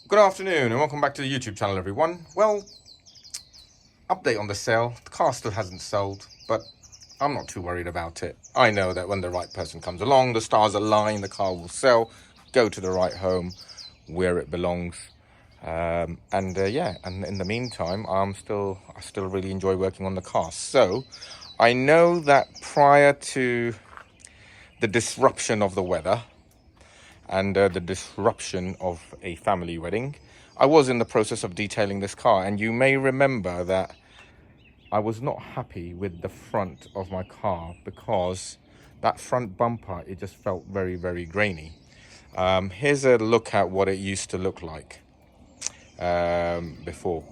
Good afternoon and welcome back to the YouTube channel, everyone. Well, update on the sale. The car still hasn't sold, but I'm not too worried about it. I know that when the right person comes along, the stars align, the car will sell, go to the right home where it belongs. And in the meantime, I still really enjoy working on the car. So I know that prior to the disruption of the weather and the disruption of a family wedding, I was in the process of detailing this car, and you may remember that I was not happy with the front of my car because that front bumper, it just felt very, very grainy. Here's a look at what it used to look like before.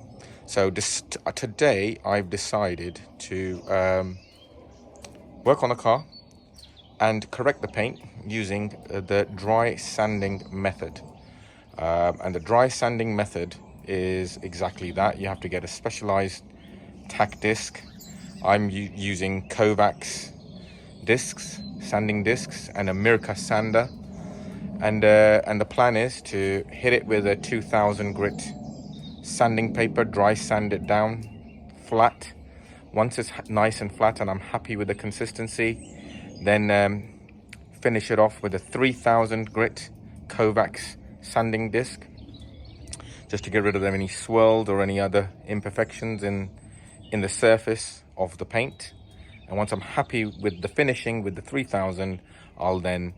So today I've decided to work on the car and correct the paint using the dry sanding method. And the dry sanding method is exactly that. You have to get a specialized tack disc. I'm using Kovacs discs, sanding discs, and a Mirka sander. And the plan is to hit it with a 2000 grit sanding paper, dry sand it down flat. Once it's nice and flat and I'm happy with the consistency, then finish it off with a 3000 grit Kovacs sanding disc, just to get rid of any swirls or any other imperfections in the surface of the paint. And once I'm happy with the finishing with the 3000, I'll then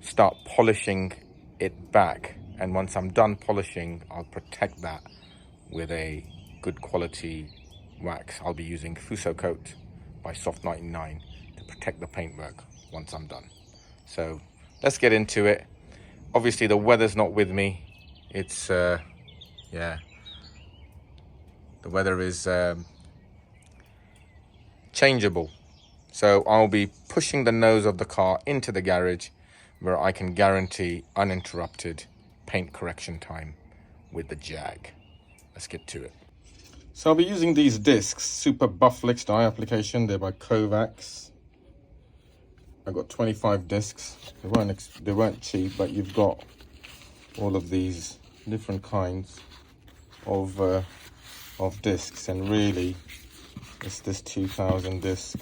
start polishing it back. And once I'm done polishing, I'll protect that with a good quality wax. I'll be using Fuso Coat by Soft 99 to protect the paintwork once I'm done. So let's get into it. Obviously the weather's not with me. It's the weather is changeable. So I'll be pushing the nose of the car into the garage where I can guarantee uninterrupted paint correction time with the Jag. Let's get to it. So I'll be using these discs, Super Buff Licks dye application. They're by Kovacs. I got 25 discs. They weren't cheap, but you've got all of these different kinds of discs, and really it's this 2000 disc.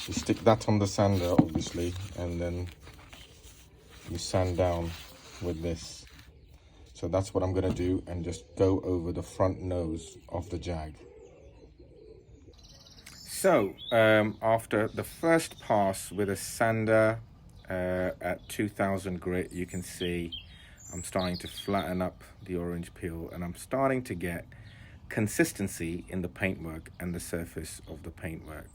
You stick that on the sander, obviously, and then you sand down with this. So that's what I'm going to do, and just go over the front nose of the Jag. So after the first pass with a sander at 2000 grit, you can see I'm starting to flatten up the orange peel, and I'm starting to get consistency in the paintwork and the surface of the paintwork.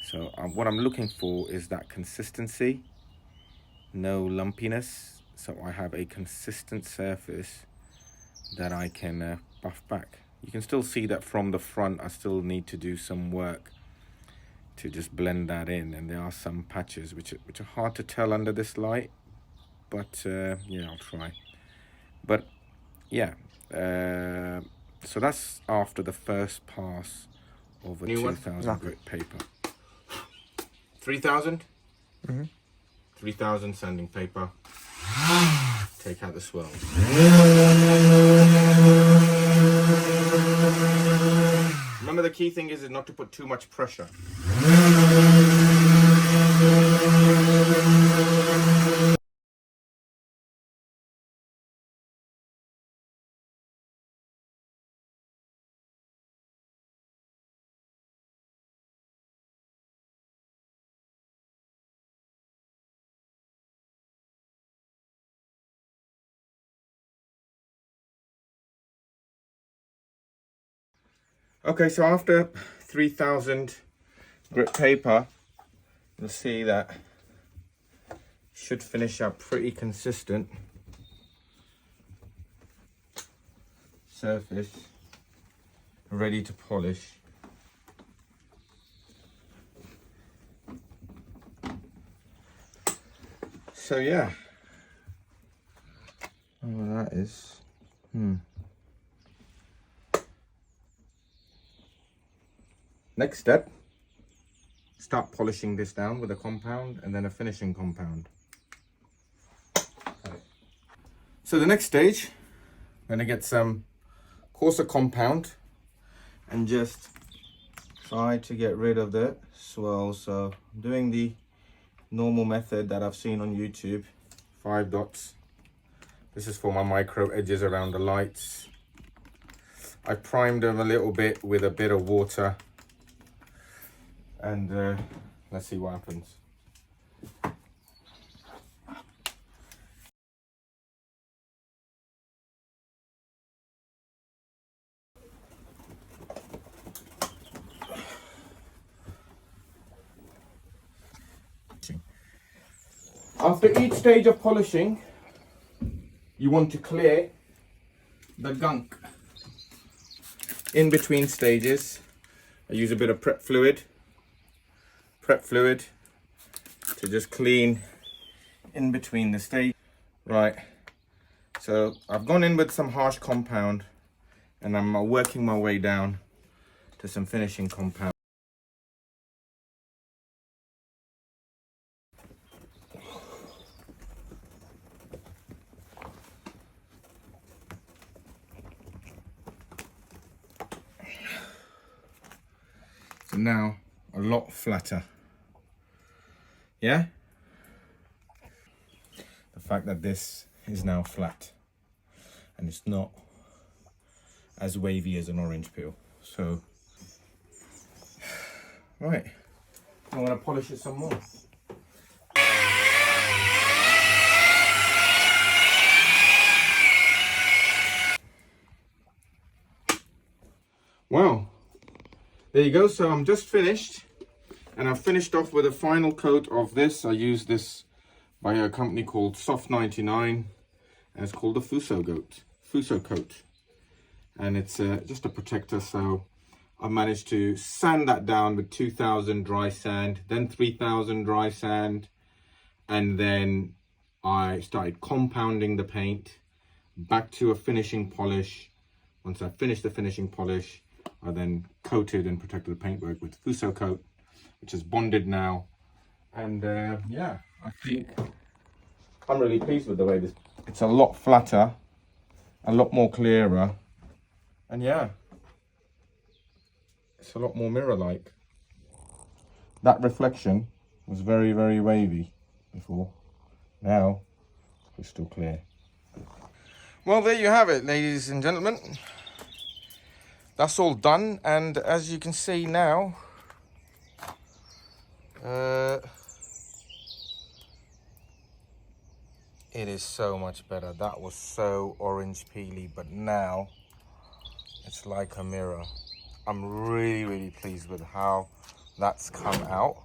So what I'm looking for is that consistency, no lumpiness, so I have a consistent surface that I can buff back. You can still see that from the front I still need to do some work to just blend that in, and there are some patches which are hard to tell under this light, but yeah, I'll try. But yeah, so that's after the first pass of a 2000 grit paper. 3000? 3000 sanding paper. Take out the swirls. Remember, the key thing is not to put too much pressure. Okay, so after 3000 grit paper, you'll see that should finish up pretty consistent surface, ready to polish. So yeah, well, that is next step, start polishing this down with a compound and then a finishing compound. So the next stage, I'm gonna get some coarser compound and just try to get rid of the swirl. So I'm doing the normal method that I've seen on YouTube, 5 dots. This is for my micro edges around the lights. I primed them a little bit with a bit of water, and let's see what happens. After each stage of polishing, you want to clear the gunk in between stages. I use a bit of prep fluid to just clean in between the stage. Right, so I've gone in with some harsh compound and I'm working my way down to some finishing compound. So now a lot flatter. Yeah? The fact that this is now flat and it's not as wavy as an orange peel. So, right, I'm gonna polish it some more. Wow, there you go. So I'm just finished, and I've finished off with a final coat of this. I use this by a company called Soft 99, and it's called the Fuso Coat, and it's just a protector. So I managed to sand that down with 2000 dry sand, then 3000 dry sand, and then I started compounding the paint back to a finishing polish. Once I finished the finishing polish, I then coated and protected the paintwork with Fuso Coat, which is bonded now. And yeah, I think I'm really pleased with the way this, it's a lot flatter, a lot more clearer, and yeah, it's a lot more mirror-like. That reflection was very, very wavy before. Now, it's crystal clear. Well, there you have it, ladies and gentlemen. That's all done, and as you can see now, it is so much better. That was so orange peely, but now it's like a mirror. I'm really, really pleased with how that's come out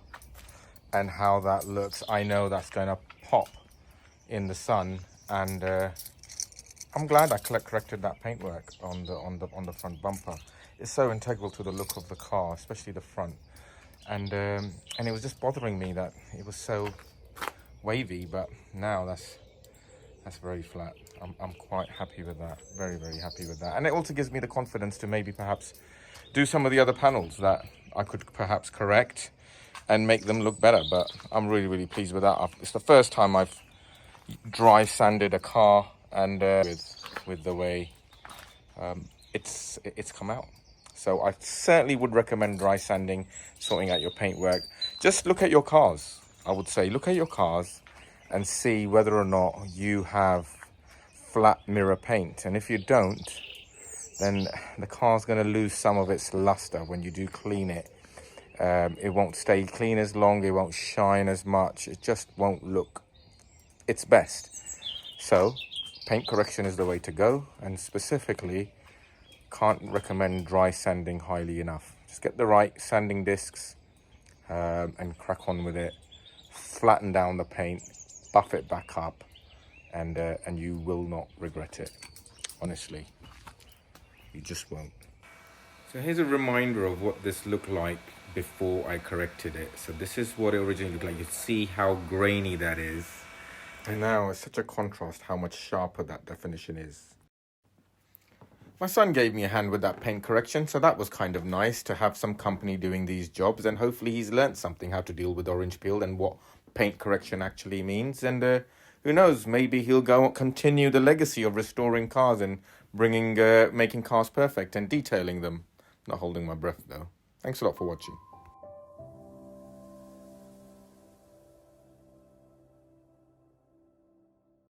and how that looks. I know that's going to pop in the sun, and I'm glad I corrected that paintwork on the front bumper. It's so integral to the look of the car, especially the front. And it was just bothering me that it was so wavy, but now that's very flat. I'm quite happy with that. Very, very happy with that. And it also gives me the confidence to maybe perhaps do some of the other panels that I could perhaps correct and make them look better. But I'm really, really pleased with that. It's the first time I've dry sanded a car, and with the way it's come out. So I certainly would recommend dry sanding, sorting out your paintwork. Just look at your cars. I would say look at your cars and see whether or not you have flat mirror paint. And if you don't, then the car's going to lose some of its luster when you do clean it. It won't stay clean as long, it won't shine as much, it just won't look its best. So paint correction is the way to go, and specifically can't recommend dry sanding highly enough. Just get the right sanding discs and crack on with it. Flatten down the paint, buff it back up, and you will not regret it. Honestly, you just won't. So here's a reminder of what this looked like before I corrected it. So this is what it originally looked like. You see how grainy that is. And now it's such a contrast how much sharper that definition is. My son gave me a hand with that paint correction, so that was kind of nice to have some company doing these jobs, and hopefully he's learnt something, how to deal with orange peel and what paint correction actually means. And who knows, maybe he'll continue the legacy of restoring cars and making cars perfect and detailing them. Not holding my breath though. Thanks a lot for watching.